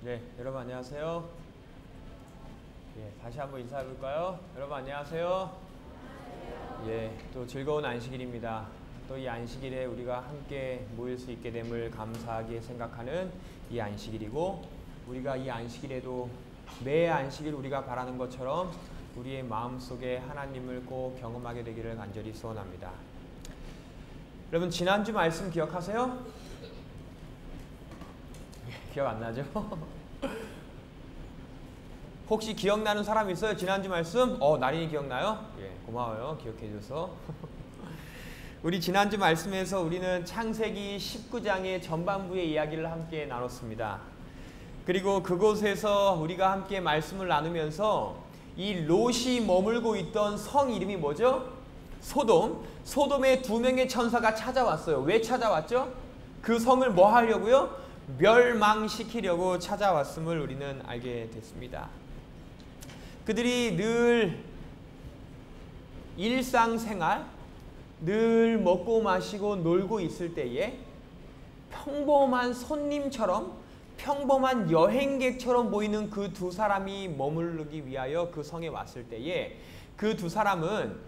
네, 여러분 안녕하세요. 다시 한번 인사해 볼까요? 여러분 안녕하세요. 또 즐거운 안식일입니다. 또 이 안식일에 우리가 함께 모일 수 있게 됨을 감사하게 생각하는 이 안식일이고, 우리가 이 안식일에도 매 안식일 우리가 바라는 것처럼 우리의 마음속에 하나님을 꼭 경험하게 되기를 간절히 소원합니다. 여러분 지난주 말씀 기억하세요? 기억 안 나죠? 혹시 기억나는 사람 있어요? 지난주 말씀? 나린이 기억나요? 고마워요. 기억해줘서. 우리 지난주 말씀에서 우리는 창세기 19장의 전반부의 이야기를 함께 나눴습니다. 그리고 그곳에서 우리가 함께 말씀을 나누면서 이 롯이 머물고 있던 성 이름이 뭐죠? 소돔. 소돔에 두 명의 천사가 찾아왔어요. 왜 찾아왔죠? 그 성을 뭐 하려고요? 멸망시키려고 찾아왔음을 우리는 알게 됐습니다. 그들이 늘 일상생활, 늘 먹고 마시고 놀고 있을 때에 평범한 손님처럼, 평범한 여행객처럼 보이는 그 두 사람이 머무르기 위하여 그 성에 왔을 때에 그 두 사람은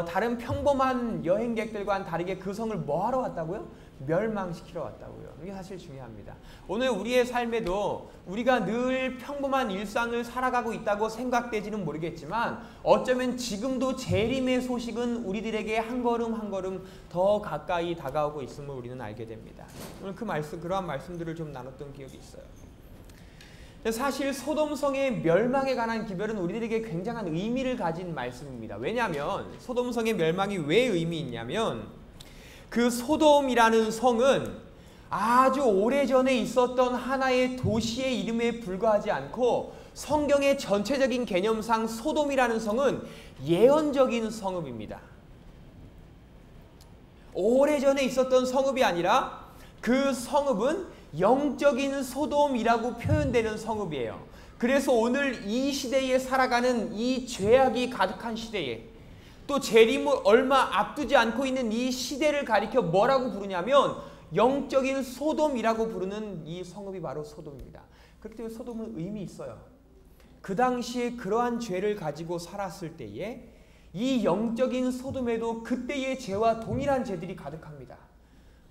다른 평범한 여행객들과는 다르게 그 성을 뭐하러 왔다고요? 멸망시키러 왔다고요. 이게 사실 중요합니다. 오늘 우리의 삶에도 우리가 늘 평범한 일상을 살아가고 있다고 생각되지는 모르겠지만 어쩌면 지금도 재림의 소식은 우리들에게 한 걸음 한 걸음 더 가까이 다가오고 있음을 우리는 알게 됩니다. 오늘 그러한 말씀들을 좀 나눴던 기억이 있어요. 사실 소돔성의 멸망에 관한 기별은 우리들에게 굉장한 의미를 가진 말씀입니다. 왜냐하면 소돔성의 멸망이 왜 의미 있냐면 그 소돔이라는 성은 아주 오래전에 있었던 하나의 도시의 이름에 불과하지 않고 성경의 전체적인 개념상 소돔이라는 성은 예언적인 성읍입니다. 오래전에 있었던 성읍이 아니라 그 성읍은 영적인 소돔이라고 표현되는 성읍이에요. 그래서 오늘 이 시대에 살아가는 이 죄악이 가득한 시대에 또 재림을 얼마 앞두지 않고 있는 이 시대를 가리켜 뭐라고 부르냐면 영적인 소돔이라고 부르는 이 성읍이 바로 소돔입니다. 그렇기 때문에 소돔은 의미 있어요. 그 당시에 그러한 죄를 가지고 살았을 때에 이 영적인 소돔에도 그때의 죄와 동일한 죄들이 가득합니다.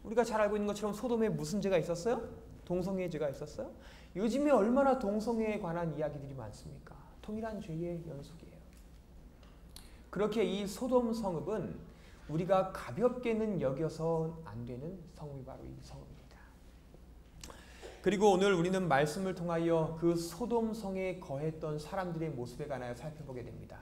우리가 잘 알고 있는 것처럼 소돔에 무슨 죄가 있었어요? 동성애의 죄가 있었어요? 요즘에 얼마나 동성애에 관한 이야기들이 많습니까? 동일한 죄의 연속이에요. 그렇게 이 소돔 성읍은 우리가 가볍게는 여겨서 안 되는 성읍이 바로 이 성읍입니다. 그리고 오늘 우리는 말씀을 통하여 그 소돔 성에 거했던 사람들의 모습에 관하여 살펴보게 됩니다.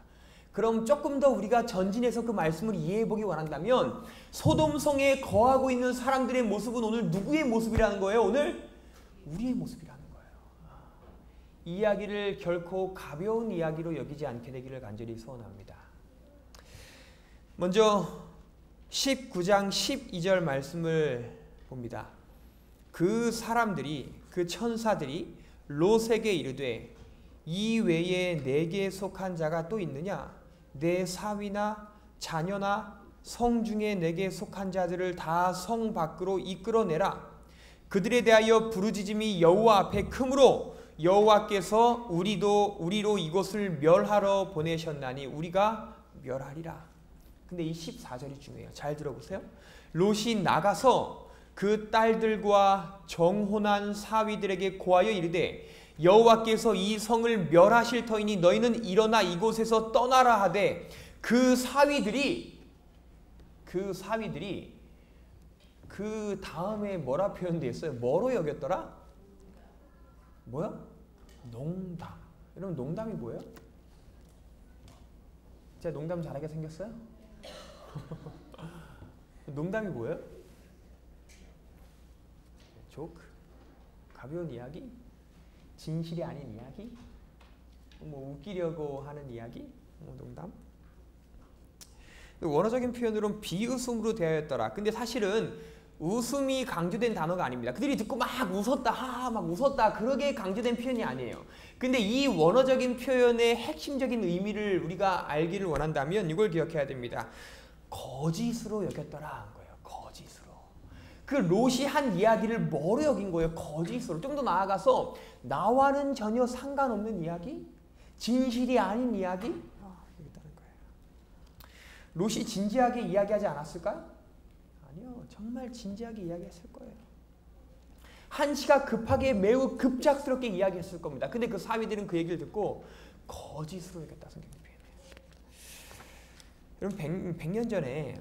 그럼 조금 더 우리가 전진해서 그 말씀을 이해해보기 원한다면 소돔 성에 거하고 있는 사람들의 모습은 오늘 누구의 모습이라는 거예요? 오늘 우리의 모습이라는 거예요. 이 이야기를 결코 가벼운 이야기로 여기지 않게 되기를 간절히 소원합니다. 먼저 19장 12절 말씀을 봅니다. 그 사람들이, 그 천사들이 롯에게 이르되 이 외에 내게 속한 자가 또 있느냐? 내 사위나 자녀나 성 중에 내게 속한 자들을 다 성 밖으로 이끌어내라. 그들에 대하여 부르짖음이 여호와 앞에 크므로 여호와께서 우리로 이곳을 멸하러 보내셨나니 우리가 멸하리라. 근데 이 14절이 중요해요. 잘 들어보세요. 롯이 나가서 그 딸들과 정혼한 사위들에게 고하여 이르되 여호와께서 이 성을 멸하실 터이니 너희는 일어나 이곳에서 떠나라 하되 그 사위들이 그 다음에 뭐라 표현되어 있어요? 뭐로 여겼더라? 뭐야? 농담. 여러분 농담이 뭐예요? 제가 농담 잘하게 생겼어요? 농담이 뭐예요? 조크? 가벼운 이야기? 진실이 아닌 이야기? 웃기려고 하는 이야기? 농담? 원어적인 표현으로는 비웃음으로 되었더라. 근데 사실은 웃음이 강조된 단어가 아닙니다. 그들이 듣고 막 웃었다, 하하 막 웃었다, 그러게 강조된 표현이 아니에요. 근데 이 원어적인 표현의 핵심적인 의미를 우리가 알기를 원한다면 이걸 기억해야 됩니다. 거짓으로 여겼더라 한 거예요. 거짓으로. 그 롯이 한 이야기를 뭐로 여긴 거예요? 거짓으로. 좀 더 나아가서 나와는 전혀 상관없는 이야기? 진실이 아닌 이야기? 이랬다는 거예요. 롯이 진지하게 이야기하지 않았을까요? 아니요. 정말 진지하게 이야기했을 거예요. 한시가 급하게 매우 급작스럽게 이야기했을 겁니다. 근데 그 사위들은 그 얘기를 듣고 거짓으로 여겼다 성경이 표현해요. 여러분 100년 전에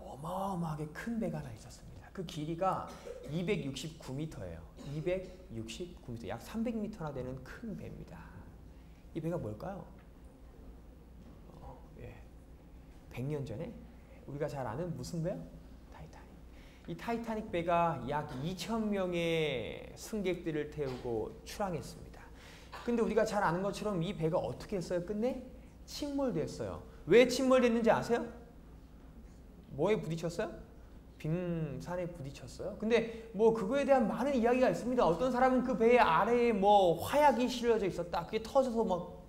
어마어마하게 큰 배가 하나 있었습니다. 그 길이가 269m예요. 269m, 약 300m나 되는 큰 배입니다. 이 배가 뭘까요? 100년 전에 우리가 잘 아는 무슨 배요? 타이타닉. 이 타이타닉 배가 약 2,000명의 승객들을 태우고 출항했습니다. 근데 우리가 잘 아는 것처럼 이 배가 어떻게 했어요? 끝내 침몰됐어요. 왜 침몰됐는지 아세요? 뭐에 부딪혔어요? 빙산에 부딪혔어요. 근데 뭐 그거에 대한 많은 이야기가 있습니다. 어떤 사람은 그 배 아래에 뭐 화약이 실려져 있었다. 그게 터져서 막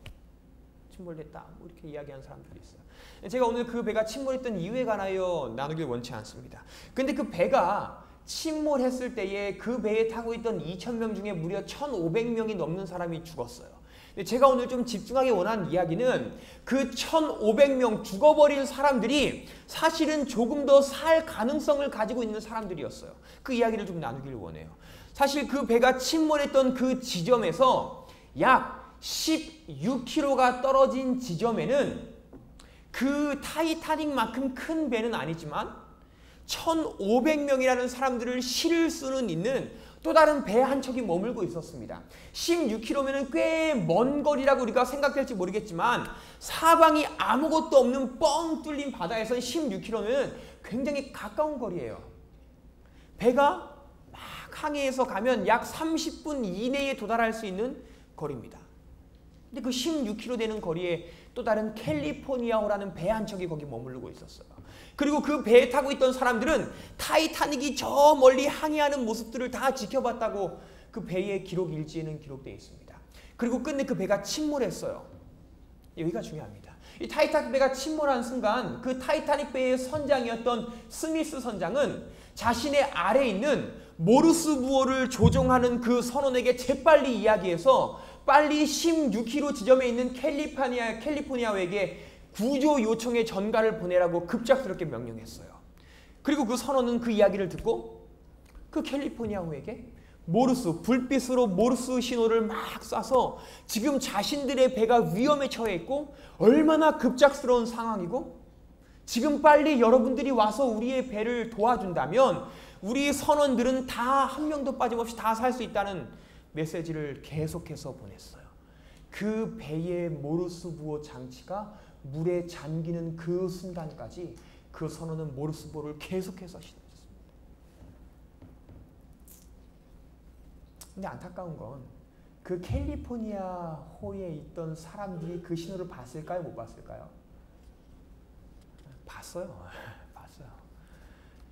침몰됐다. 뭐 이렇게 이야기하는 사람들이 있어요. 제가 오늘 그 배가 침몰했던 이유에 관하여 나누길 원치 않습니다. 근데 그 배가 침몰했을 때에 그 배에 타고 있던 2,000명 중에 무려 1,500명이 넘는 사람이 죽었어요. 제가 오늘 좀 집중하기 원하는 이야기는 그 1,500명 죽어버린 사람들이 사실은 조금 더 살 가능성을 가지고 있는 사람들이었어요. 그 이야기를 좀 나누기를 원해요. 사실 그 배가 침몰했던 그 지점에서 약 16km가 떨어진 지점에는 그 타이타닉만큼 큰 배는 아니지만 1,500명이라는 사람들을 실을 수는 있는 또 다른 배 한 척이 머물고 있었습니다. 16km면 꽤 먼 거리라고 우리가 생각될지 모르겠지만 사방이 아무것도 없는 뻥 뚫린 바다에서 16km면 굉장히 가까운 거리예요. 배가 막 항해해서 가면 약 30분 이내에 도달할 수 있는 거리입니다. 근데 그 16km 되는 거리에 또 다른 캘리포니아호라는 배 한 척이 거기 머무르고 있었어요. 그리고 그 배에 타고 있던 사람들은 타이타닉이 저 멀리 항해하는 모습들을 다 지켜봤다고 그 배의 기록 일지에는 기록되어 있습니다. 그리고 끝내 그 배가 침몰했어요. 여기가 중요합니다. 이 타이타닉 배가 침몰한 순간 그 타이타닉 배의 선장이었던 스미스 선장은 자신의 아래에 있는 모르스 부호를 조종하는 그 선원에게 재빨리 이야기해서 빨리 16km 지점에 있는 캘리포니아호에게 구조 요청의 전가를 보내라고 급작스럽게 명령했어요. 그리고 그 선원은 그 이야기를 듣고 그 캘리포니아호에게 불빛으로 모르스 신호를 막 쏴서 지금 자신들의 배가 위험에 처해 있고 얼마나 급작스러운 상황이고 지금 빨리 여러분들이 와서 우리의 배를 도와준다면 우리 선원들은 다 한 명도 빠짐없이 다 살 수 있다는 메시지를 계속해서 보냈어요. 그 배의 모르스 부호 장치가 물에 잠기는 그 순간까지 그 선원은 모르스 부호를 계속해서 신호했습니다. 근데 안타까운 건 그 캘리포니아 호에 있던 사람들이 그 신호를 봤을까요? 못 봤을까요? 봤어요. 봤어요.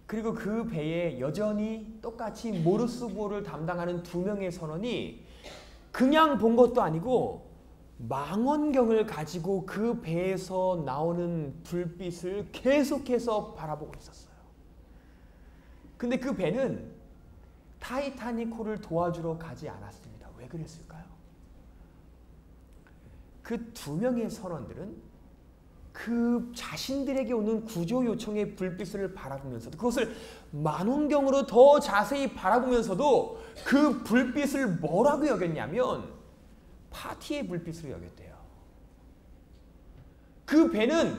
그리고 그 배에 여전히 똑같이 모르스 부호를 담당하는 2명의 선원이 그냥 본 것도 아니고 망원경을 가지고 그 배에서 나오는 불빛을 계속해서 바라보고 있었어요. 근데 그 배는 타이타닉호를 도와주러 가지 않았습니다. 왜 그랬을까요? 그 2명의 선원들은 그 자신들에게 오는 구조 요청의 불빛을 바라보면서도 그것을 망원경으로 더 자세히 바라보면서도 그 불빛을 뭐라고 여겼냐면 파티의 불빛으로 여겼대요. 그 배는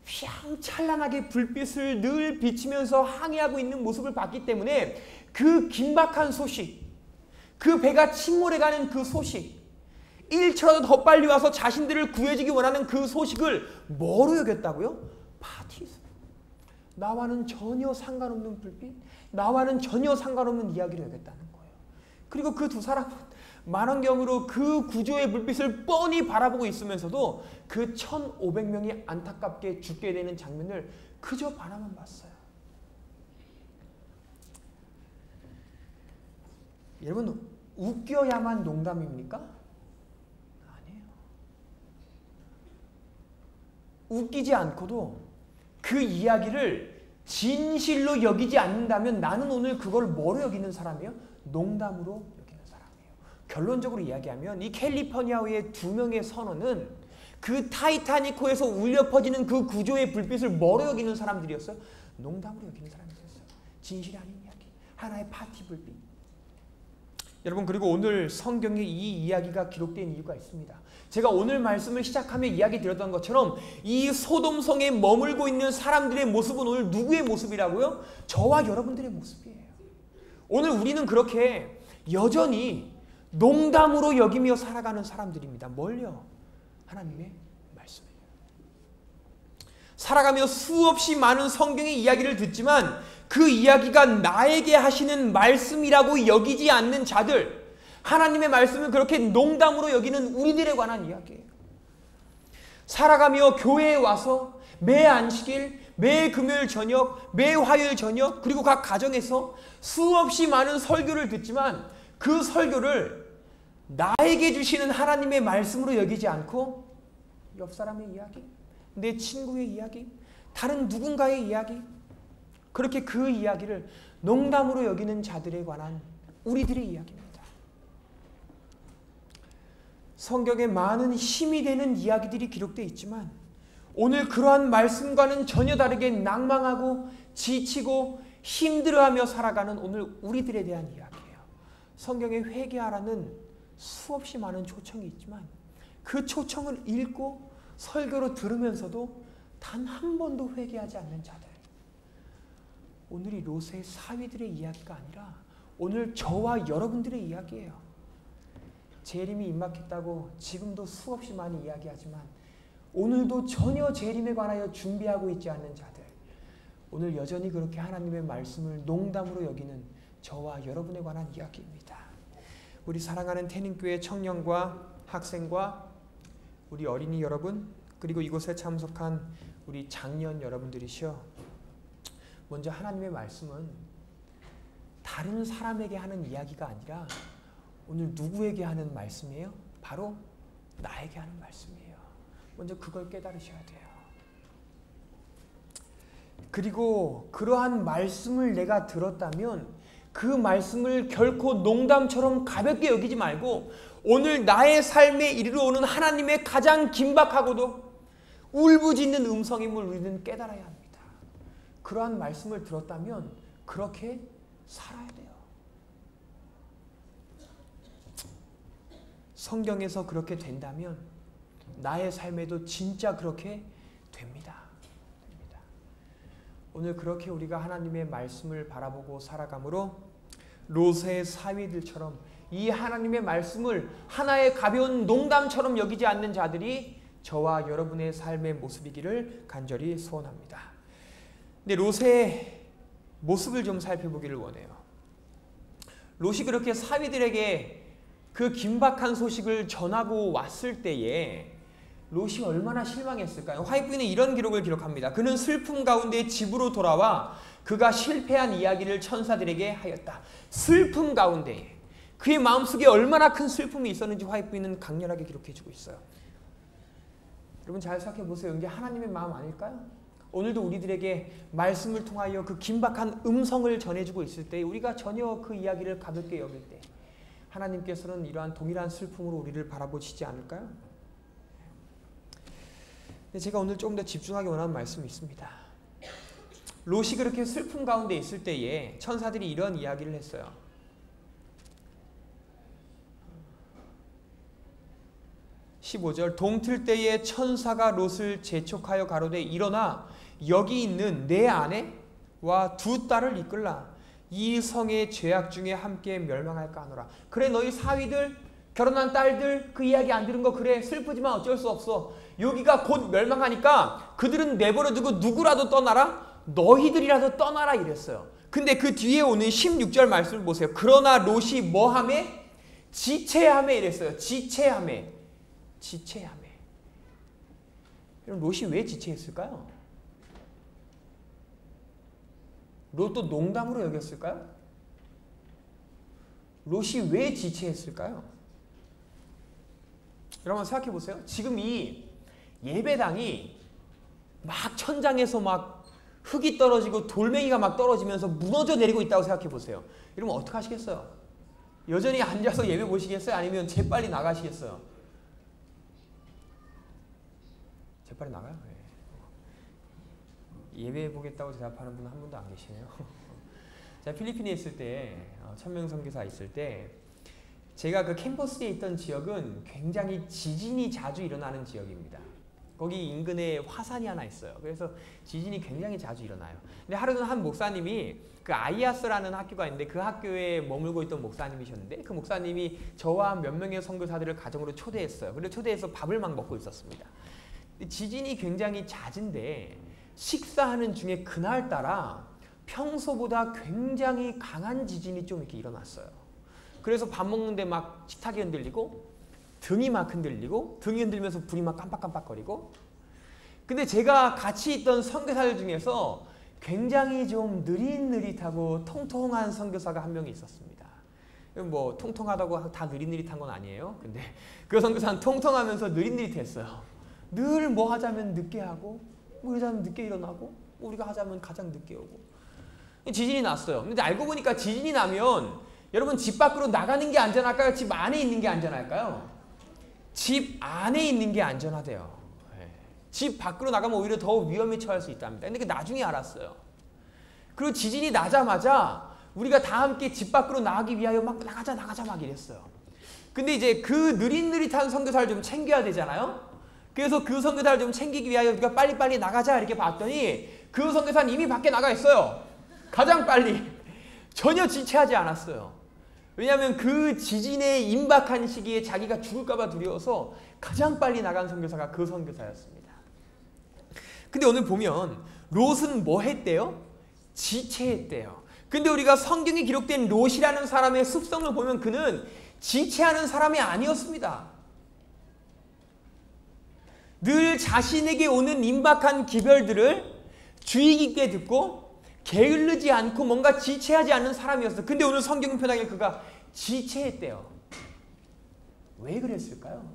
휘황찬란하게 불빛을 늘 비치면서 항해하고 있는 모습을 봤기 때문에 그 긴박한 소식, 그 배가 침몰해가는 그 소식, 1초라도 더 빨리 와서 자신들을 구해주기 원하는 그 소식을 뭐로 여겼다고요? 파티에서. 나와는 전혀 상관없는 불빛, 나와는 전혀 상관없는 이야기로 여겼다는 거예요. 그리고 그 2사람은 망원경으로 그 구조의 불빛을 뻔히 바라보고 있으면서도 그 1,500명이 안타깝게 죽게 되는 장면을 그저 바라만 봤어요. 여러분, 웃겨야만 농담입니까? 아니에요. 웃기지 않고도 그 이야기를 진실로 여기지 않는다면 나는 오늘 그걸 뭐로 여기는 사람이에요? 농담으로 여기는 사람이에요. 결론적으로 이야기하면 이 캘리포니아의 두 명의 선원은 그 타이타닉호에서 울려 퍼지는 그 구조의 불빛을 뭐로 여기는 사람들이었어요? 농담으로 여기는 사람이었어요. 진실이 아닌 이야기. 하나의 파티 불빛. 여러분, 그리고 오늘 성경에 이 이야기가 기록된 이유가 있습니다. 제가 오늘 말씀을 시작하며 이야기 드렸던 것처럼 이 소돔성에 머물고 있는 사람들의 모습은 오늘 누구의 모습이라고요? 저와 여러분들의 모습이에요. 오늘 우리는 그렇게 여전히 농담으로 여기며 살아가는 사람들입니다. 뭘요? 하나님의 말씀이에요. 살아가며 수없이 많은 성경의 이야기를 듣지만 그 이야기가 나에게 하시는 말씀이라고 여기지 않는 자들, 하나님의 말씀을 그렇게 농담으로 여기는 우리들에 관한 이야기예요. 살아가며 교회에 와서 매 안식일, 매 금요일 저녁, 매 화요일 저녁, 그리고 각 가정에서 수없이 많은 설교를 듣지만 그 설교를 나에게 주시는 하나님의 말씀으로 여기지 않고 옆 사람의 이야기, 내 친구의 이야기, 다른 누군가의 이야기, 그렇게 그 이야기를 농담으로 여기는 자들에 관한 우리들의 이야기입니다. 성경에 많은 힘이 되는 이야기들이 기록되어 있지만 오늘 그러한 말씀과는 전혀 다르게 낭망하고 지치고 힘들어하며 살아가는 오늘 우리들에 대한 이야기예요. 성경에 회개하라는 수없이 많은 초청이 있지만 그 초청을 읽고 설교로 들으면서도 단 한 번도 회개하지 않는 자들. 오늘이 롯의 사위들의 이야기가 아니라 오늘 저와 여러분들의 이야기예요. 재림이 임박했다고 지금도 수없이 많이 이야기하지만 오늘도 전혀 재림에 관하여 준비하고 있지 않는 자들, 오늘 여전히 그렇게 하나님의 말씀을 농담으로 여기는 저와 여러분에 관한 이야기입니다. 우리 사랑하는 태닝교회 청년과 학생과 우리 어린이 여러분, 그리고 이곳에 참석한 우리 장년 여러분들이시여, 먼저 하나님의 말씀은 다른 사람에게 하는 이야기가 아니라 오늘 누구에게 하는 말씀이에요? 바로 나에게 하는 말씀이에요. 먼저 그걸 깨달으셔야 돼요. 그리고 그러한 말씀을 내가 들었다면 그 말씀을 결코 농담처럼 가볍게 여기지 말고 오늘 나의 삶에 이르러오는 하나님의 가장 긴박하고도 울부짖는 음성임을 우리는 깨달아야 합니다. 그러한 말씀을 들었다면 그렇게 살아야 돼요. 성경에서 그렇게 된다면 나의 삶에도 진짜 그렇게 됩니다. 오늘 그렇게 우리가 하나님의 말씀을 바라보고 살아가므로 롯의 사위들처럼 이 하나님의 말씀을 하나의 가벼운 농담처럼 여기지 않는 자들이 저와 여러분의 삶의 모습이기를 간절히 소원합니다. 근데 롯의 모습을 좀 살펴보기를 원해요. 롯이 그렇게 사위들에게 그 긴박한 소식을 전하고 왔을 때에 롯이 얼마나 실망했을까요? 화이트는 이런 기록을 기록합니다. 그는 슬픔 가운데 집으로 돌아와 그가 실패한 이야기를 천사들에게 하였다. 슬픔 가운데 그의 마음속에 얼마나 큰 슬픔이 있었는지 화이트는 강렬하게 기록해주고 있어요. 여러분 잘 생각해 보세요. 이게 하나님의 마음 아닐까요? 오늘도 우리들에게 말씀을 통하여 그 긴박한 음성을 전해주고 있을 때 우리가 전혀 그 이야기를 가볍게 여길 때 하나님께서는 이러한 동일한 슬픔으로 우리를 바라보시지 않을까요? 제가 오늘 조금 더 집중하기 원하는 말씀이 있습니다. 롯이 그렇게 슬픔 가운데 있을 때에 천사들이 이런 이야기를 했어요. 15절 동틀 때에 천사가 롯을 재촉하여 가로되 일어나 여기 있는 내 아내와 두 딸을 이끌라. 이 성의 죄악 중에 함께 멸망할까 하노라. 그래 너희 사위들 결혼한 딸들 그 이야기 안 들은 거 그래 슬프지만 어쩔 수 없어. 여기가 곧 멸망하니까 그들은 내버려두고 누구라도 떠나라. 너희들이라도 떠나라 이랬어요. 근데 그 뒤에 오는 16절 말씀을 보세요. 그러나 롯이 뭐하매? 지체하매 이랬어요. 지체하매. 그럼 롯이 왜 지체했을까요? 롯도 농담으로 여겼을까요? 롯이 왜 지체했을까요? 여러분 생각해 보세요. 지금 이 예배당이 막 천장에서 막 흙이 떨어지고 돌멩이가 막 떨어지면서 무너져 내리고 있다고 생각해 보세요. 이러면 어떻게 하시겠어요? 여전히 앉아서 예배 보시겠어요? 아니면 재빨리 나가시겠어요? 재빨리 나가요? 네. 예배 보겠다고 대답하는 분은 한 분도 안 계시네요. 제가 필리핀에 있을 때, 천명 선교사 있을 때, 제가 그 캠퍼스에 있던 지역은 굉장히 지진이 자주 일어나는 지역입니다. 거기 인근에 화산이 하나 있어요. 그래서 지진이 굉장히 자주 일어나요. 근데 하루는 한 목사님이 그 아이아스라는 학교가 있는데 그 학교에 머물고 있던 목사님이셨는데 그 목사님이 저와 몇 명의 선교사들을 가정으로 초대했어요. 그래서 초대해서 밥을 막 먹고 있었습니다. 지진이 굉장히 잦은데 식사하는 중에 그날따라 평소보다 굉장히 강한 지진이 좀 이렇게 일어났어요. 그래서 밥 먹는데 막 식탁이 흔들리고 등이 막 흔들리고 등이 흔들면서 불이 막 깜빡깜빡거리고. 근데 제가 같이 있던 선교사들 중에서 굉장히 좀 느릿느릿하고 통통한 선교사가 한 명이 있었습니다. 뭐 통통하다고 다 느릿느릿한 건 아니에요. 근데 그 선교사는 통통하면서 느릿느릿했어요. 늘 뭐 하자면 늦게 하고 뭐 하자면 늦게 일어나고 우리가 하자면 가장 늦게 오고. 지진이 났어요. 근데 알고 보니까 지진이 나면 여러분 집 밖으로 나가는 게 안전할까요? 집 안에 있는 게 안전할까요? 집 안에 있는 게 안전하대요. 집 밖으로 나가면 오히려 더 위험에 처할 수 있답니다. 근데 나중에 알았어요. 그리고 지진이 나자마자 우리가 다 함께 집 밖으로 나가기 위하여 막 나가자 막 이랬어요. 근데 이제 그 느릿느릿한 선교사를 좀 챙겨야 되잖아요. 그래서 그 선교사를 좀 챙기기 위하여 우리가 빨리빨리 나가자 이렇게 봤더니 그 선교사는 이미 밖에 나가 있어요. 가장 빨리. 전혀 지체하지 않았어요. 왜냐하면 그 지진에 임박한 시기에 자기가 죽을까봐 두려워서 가장 빨리 나간 선교사가 그 선교사였습니다. 근데 오늘 보면 롯은 뭐 했대요? 지체했대요. 근데 우리가 성경에 기록된 롯이라는 사람의 습성을 보면 그는 지체하는 사람이 아니었습니다. 늘 자신에게 오는 임박한 기별들을 주의 깊게 듣고 게을르지 않고 뭔가 지체하지 않는 사람이었어요. 근데 오늘 성경 표현하기에 그가 지체했대요. 왜 그랬을까요?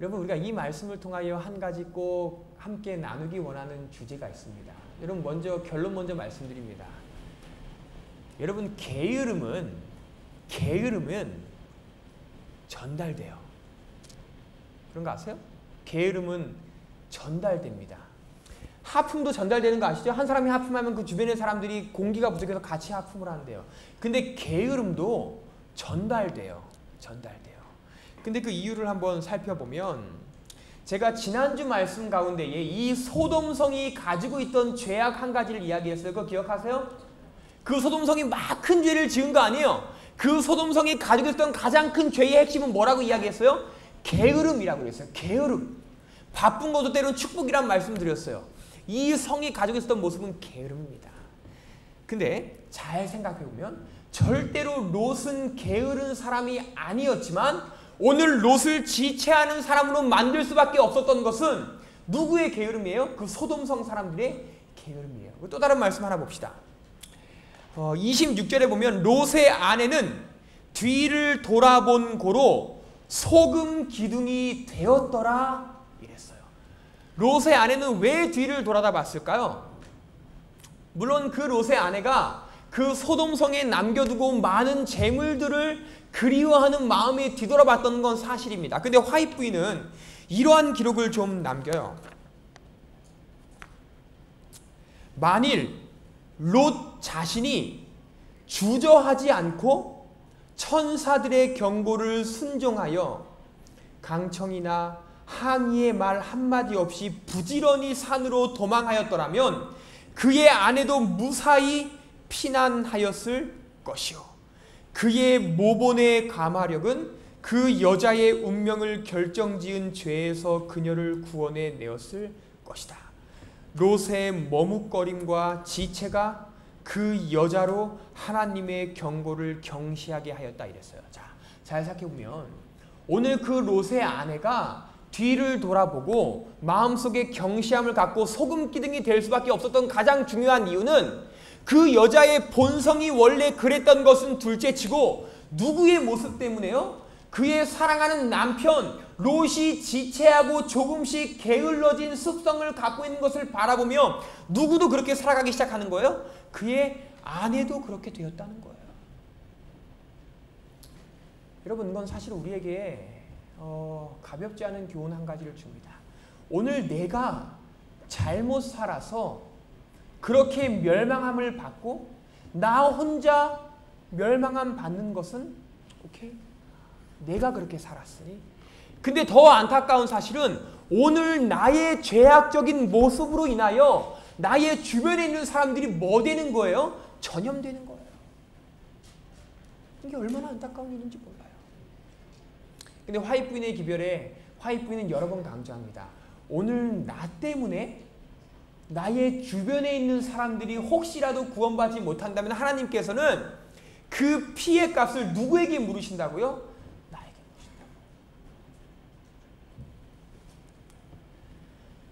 여러분 우리가 이 말씀을 통하여 한 가지 꼭 함께 나누기 원하는 주제가 있습니다. 여러분 먼저 결론 먼저 말씀드립니다. 여러분 게으름은 전달돼요. 그런 거 아세요? 게으름은 전달됩니다. 하품도 전달되는 거 아시죠? 한 사람이 하품하면 그 주변의 사람들이 공기가 부족해서 같이 하품을 하는데요. 근데 게으름도 전달돼요. 근데 그 이유를 한번 살펴보면 제가 지난주 말씀 가운데에 이 소돔성이 가지고 있던 죄악 한 가지를 이야기했어요. 그거 기억하세요? 그 소돔성이 막 큰 죄를 지은 거 아니에요. 그 소돔성이 가지고 있던 가장 큰 죄의 핵심은 뭐라고 이야기했어요? 게으름이라고 그랬어요. 게으름. 바쁜 것도 때로는 축복이란 말씀 드렸어요. 이 성이 가지고 있었던 모습은 게으름입니다. 근데 잘 생각해보면 절대로 롯은 게으른 사람이 아니었지만 오늘 롯을 지체하는 사람으로 만들 수밖에 없었던 것은 누구의 게으름이에요? 그 소돔성 사람들의 게으름이에요. 또 다른 말씀 하나 봅시다. 26절에 보면 롯의 아내는 뒤를 돌아본 고로 소금 기둥이 되었더라 이랬어요. 롯의 아내는 왜 뒤를 돌아다 봤을까요? 물론 그 롯의 아내가 그 소돔성에 남겨두고 온 많은 재물들을 그리워하는 마음이 뒤돌아봤던 건 사실입니다. 근데 화입 부인은 이러한 기록을 좀 남겨요. 만일 롯 자신이 주저하지 않고 천사들의 경고를 순종하여 강청이나 항의의 말 한마디 없이 부지런히 산으로 도망하였더라면 그의 아내도 무사히 피난하였을 것이요 그의 모본의 가마력은 그 여자의 운명을 결정지은 죄에서 그녀를 구원해 내었을 것이다. 롯의 머뭇거림과 지체가 그 여자로 하나님의 경고를 경시하게 하였다 이랬어요. 자, 잘 생각해보면 오늘 그 롯의 아내가 뒤를 돌아보고 마음속에 경시함을 갖고 소금기둥이 될 수밖에 없었던 가장 중요한 이유는 그 여자의 본성이 원래 그랬던 것은 둘째치고 누구의 모습 때문에요? 그의 사랑하는 남편 롯이 지체하고 조금씩 게을러진 습성을 갖고 있는 것을 바라보며 누구도 그렇게 살아가기 시작하는 거예요. 그의 아내도 그렇게 되었다는 거예요. 여러분, 이건 사실 우리에게 가볍지 않은 교훈 한 가지를 줍니다. 오늘 내가 잘못 살아서 그렇게 멸망함을 받고 나 혼자 멸망함 받는 것은 오케이, 내가 그렇게 살았으니. 근데 더 안타까운 사실은 오늘 나의 죄악적인 모습으로 인하여 나의 주변에 있는 사람들이 뭐 되는 거예요? 전염되는 거예요. 이게 얼마나 안타까운 일인지 몰라요. 근데 화이트 부인의 기별에 화이트 부인은 여러 번 강조합니다. 오늘 나 때문에 나의 주변에 있는 사람들이 혹시라도 구원받지 못한다면 하나님께서는 그 피의 값을 누구에게 물으신다고요? 나에게 물으신다고.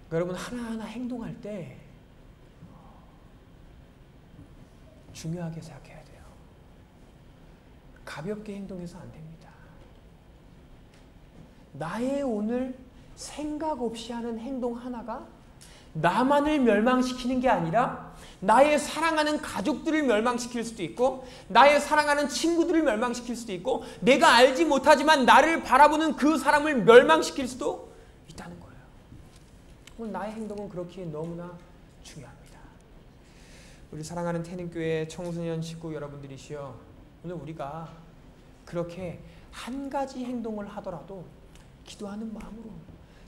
그러니까 여러분, 하나하나 행동할 때 중요하게 생각해야 돼요. 가볍게 행동해서 안 됩니다. 나의 오늘 생각 없이 하는 행동 하나가 나만을 멸망시키는 게 아니라 나의 사랑하는 가족들을 멸망시킬 수도 있고 나의 사랑하는 친구들을 멸망시킬 수도 있고 내가 알지 못하지만 나를 바라보는 그 사람을 멸망시킬 수도 있다는 거예요. 오늘 나의 행동은 그렇기에 너무나 중요합니다. 우리 사랑하는 태능교회 청소년 식구 여러분들이시여, 오늘 우리가 그렇게 한 가지 행동을 하더라도 기도하는 마음으로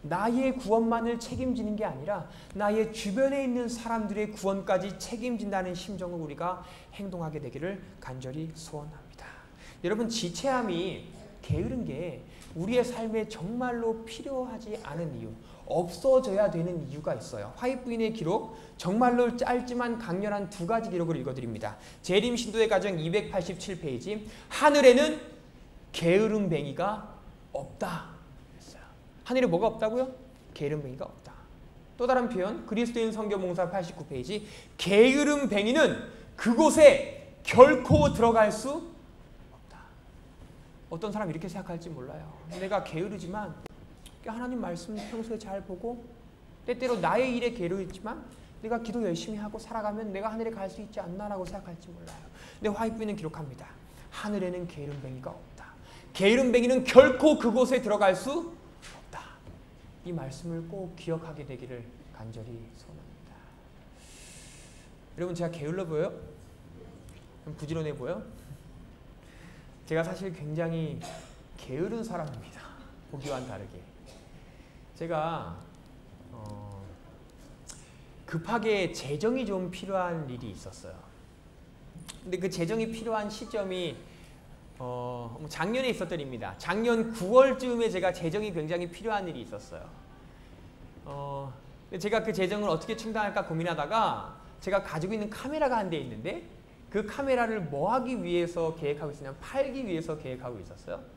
나의 구원만을 책임지는 게 아니라 나의 주변에 있는 사람들의 구원까지 책임진다는 심정으로 우리가 행동하게 되기를 간절히 소원합니다. 여러분, 지체함이 게으른 게 우리의 삶에 정말로 필요하지 않은 이유, 없어져야 되는 이유가 있어요. 화이트 부인의 기록, 정말로 짧지만 강렬한 두 가지 기록을 읽어드립니다. 재림 신도의 가정 287페이지. 하늘에는 게으름뱅이가 없다. 하늘에 뭐가 없다고요? 게으름뱅이가 없다. 또 다른 표현, 그리스도인 성경봉사 89페이지. 게으름뱅이는 그곳에 결코 들어갈 수 없다. 어떤 사람 이렇게 생각할지 몰라요. 내가 게으르지만 하나님 말씀 평소에 잘 보고 때때로 나의 일에 게으르지만 내가 기도 열심히 하고 살아가면 내가 하늘에 갈 수 있지 않나라고 생각할지 몰라요. 근데 화이트 부인은 기록합니다. 하늘에는 게으름뱅이가 없다. 게으름뱅이는 결코 그곳에 들어갈 수 없다. 이 말씀을 꼭 기억하게 되기를 간절히 소원합니다. 여러분, 제가 게을러 보여요? 부지런해 보여요? 제가 사실 굉장히 게으른 사람입니다. 보기와는 다르게. 제가 급하게 재정이 좀 필요한 일이 있었어요. 근데 그 재정이 필요한 시점이 작년에 있었던 일입니다. 작년 9월쯤에 제가 재정이 굉장히 필요한 일이 있었어요. 제가 그 재정을 어떻게 충당할까 고민하다가 제가 가지고 있는 카메라가 한 대 있는데 그 카메라를 뭐 하기 위해서 계획하고 있었냐면 팔기 위해서 계획하고 있었어요.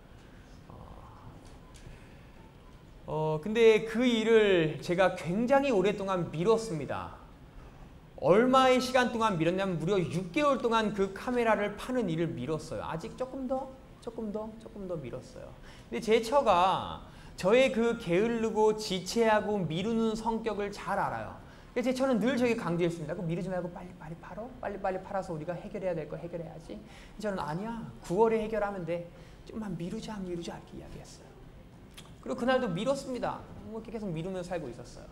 근데 그 일을 제가 굉장히 오랫동안 미뤘습니다. 얼마의 시간 동안 미뤘냐면 무려 6개월 동안 그 카메라를 파는 일을 미뤘어요. 아직 조금 더 미뤘어요. 근데 제 처가 저의 그 게으르고 지체하고 미루는 성격을 잘 알아요. 제 처는 늘 저에게 강조했습니다. 그 미루지 말고 빨리빨리 팔어. 빨리빨리 팔아서 우리가 해결해야 될 거 해결해야지. 저는 아니야. 9월에 해결하면 돼. 좀만 미루자 이렇게 이야기했어요. 그리고 그날도 미뤘습니다. 뭐 계속 미루면서 살고 있었어요.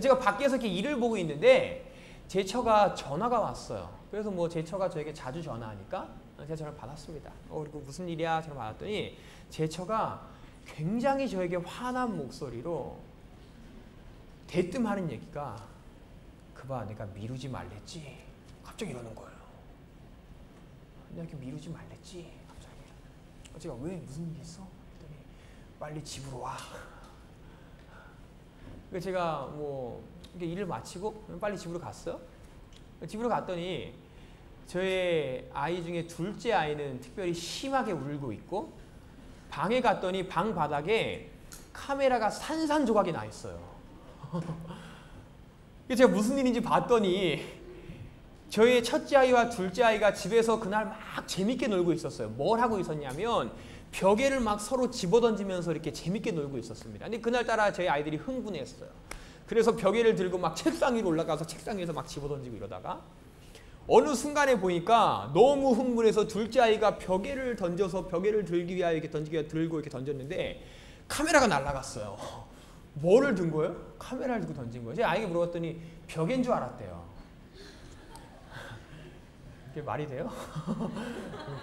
제가 밖에서 이렇게 일을 보고 있는데 제 처가 전화가 왔어요. 그래서 뭐 제 처가 저에게 자주 전화하니까 제가 전화를 받았습니다. 그리고 무슨 일이야? 전화 받았더니 제 처가 굉장히 저에게 화난 목소리로 대뜸하는 얘기가, 그봐 내가 미루지 말랬지. 갑자기 이러는 거예요. 내가 이렇게 미루지 말랬지. 갑자기. 제가 왜? 무슨 일 있어? 했더니 빨리 집으로 와. 그래서 제가 뭐 일을 마치고 빨리 집으로 갔어요. 집으로 갔더니 저의 아이 중에 둘째 아이는 특별히 심하게 울고 있고, 방에 갔더니 방 바닥에 카메라가 산산조각이 나 있어요. 제가 무슨 일인지 봤더니 저의 첫째 아이와 둘째 아이가 집에서 그날 막 재밌게 놀고 있었어요. 뭘 하고 있었냐면 벽에를 막 서로 집어던지면서 이렇게 재밌게 놀고 있었습니다. 근데 그날따라 저희 아이들이 흥분했어요. 그래서 벽에를 들고 막 책상 위로 올라가서 책상 위에서 막 집어던지고 이러다가 어느 순간에 보니까 너무 흥분해서 둘째 아이가 벽에를 던져서 벽에를 들기 위하여 이렇게 던지기 위하여 들고 이렇게 던졌는데 카메라가 날아갔어요. 뭐를 든 거예요? 카메라를 들고 던진 거예요. 제가 아이에게 물어봤더니 벽인 줄 알았대요. 이게 말이 돼요?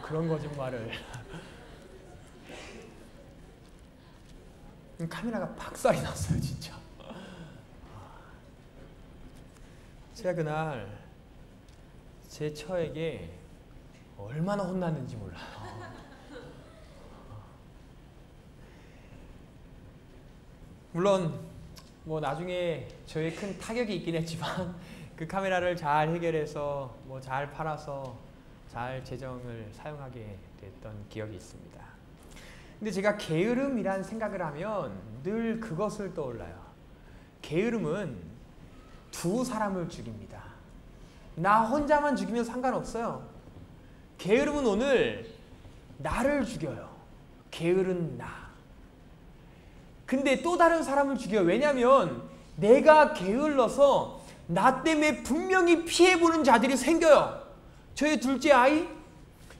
그런 거짓말을. 카메라가 박살이 났어요, 진짜. 제가 그날 제 처에게 얼마나 혼났는지 몰라요. 물론 뭐 나중에 저의 큰 타격이 있긴 했지만 그 카메라를 잘 해결해서 뭐 잘 팔아서 잘 재정을 사용하게 됐던 기억이 있습니다. 근데 제가 게으름이란 생각을 하면 늘 그것을 떠올라요. 게으름은 두 사람을 죽입니다. 나 혼자만 죽이면 상관없어요. 게으름은 오늘 나를 죽여요. 게으른 나. 근데 또 다른 사람을 죽여요. 왜냐하면 내가 게을러서 나 때문에 분명히 피해보는 자들이 생겨요. 저의 둘째 아이,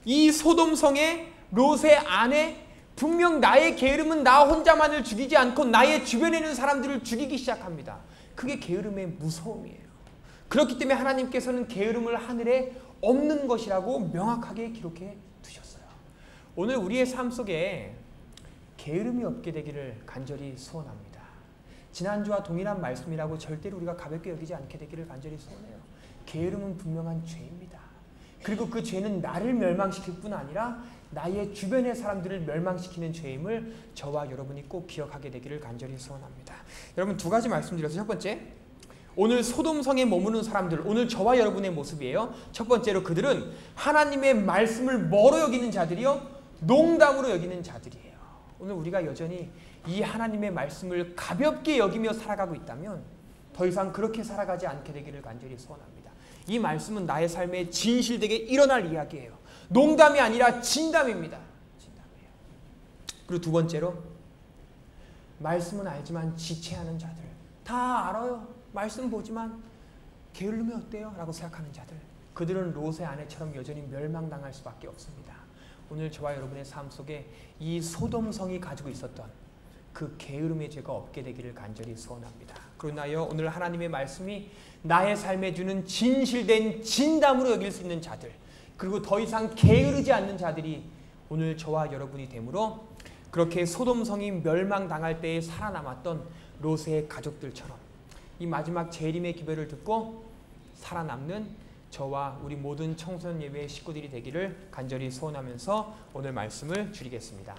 이 소돔성의 롯의 아내, 분명 나의 게으름은 나 혼자만을 죽이지 않고 나의 주변에 있는 사람들을 죽이기 시작합니다. 그게 게으름의 무서움이에요. 그렇기 때문에 하나님께서는 게으름을 하늘에 없는 것이라고 명확하게 기록해 두셨어요. 오늘 우리의 삶 속에 게으름이 없게 되기를 간절히 소원합니다. 지난주와 동일한 말씀이라고 절대로 우리가 가볍게 여기지 않게 되기를 간절히 소원해요. 게으름은 분명한 죄입니다. 그리고 그 죄는 나를 멸망시킬 뿐 아니라 나의 주변의 사람들을 멸망시키는 죄임을 저와 여러분이 꼭 기억하게 되기를 간절히 소원합니다. 여러분 두 가지 말씀드려서 첫 번째, 오늘 소돔성에 머무는 사람들, 오늘 저와 여러분의 모습이에요. 첫 번째로 그들은 하나님의 말씀을 뭐로 여기는 자들이요? 농담으로 여기는 자들이에요. 오늘 우리가 여전히 이 하나님의 말씀을 가볍게 여기며 살아가고 있다면 더 이상 그렇게 살아가지 않게 되기를 간절히 소원합니다. 이 말씀은 나의 삶에 진실되게 일어날 이야기예요. 농담이 아니라 진담입니다. 진담이에요. 그리고 두 번째로 말씀은 알지만 지체하는 자들. 다 알아요. 말씀 보지만 게을르면 어때요? 라고 생각하는 자들. 그들은 롯의 아내처럼 여전히 멸망당할 수밖에 없습니다. 오늘 저와 여러분의 삶 속에 이 소돔성이 가지고 있었던 그 게으름의 죄가 없게 되기를 간절히 소원합니다. 그러나 오늘 하나님의 말씀이 나의 삶에 주는 진실된 진담으로 여길 수 있는 자들, 그리고 더 이상 게으르지 않는 자들이 오늘 저와 여러분이 되므로 그렇게 소돔성이 멸망당할 때에 살아남았던 롯의 가족들처럼 이 마지막 재림의 기별을 듣고 살아남는 저와 우리 모든 청소년 예배 식구들이 되기를 간절히 소원하면서 오늘 말씀을 줄이겠습니다.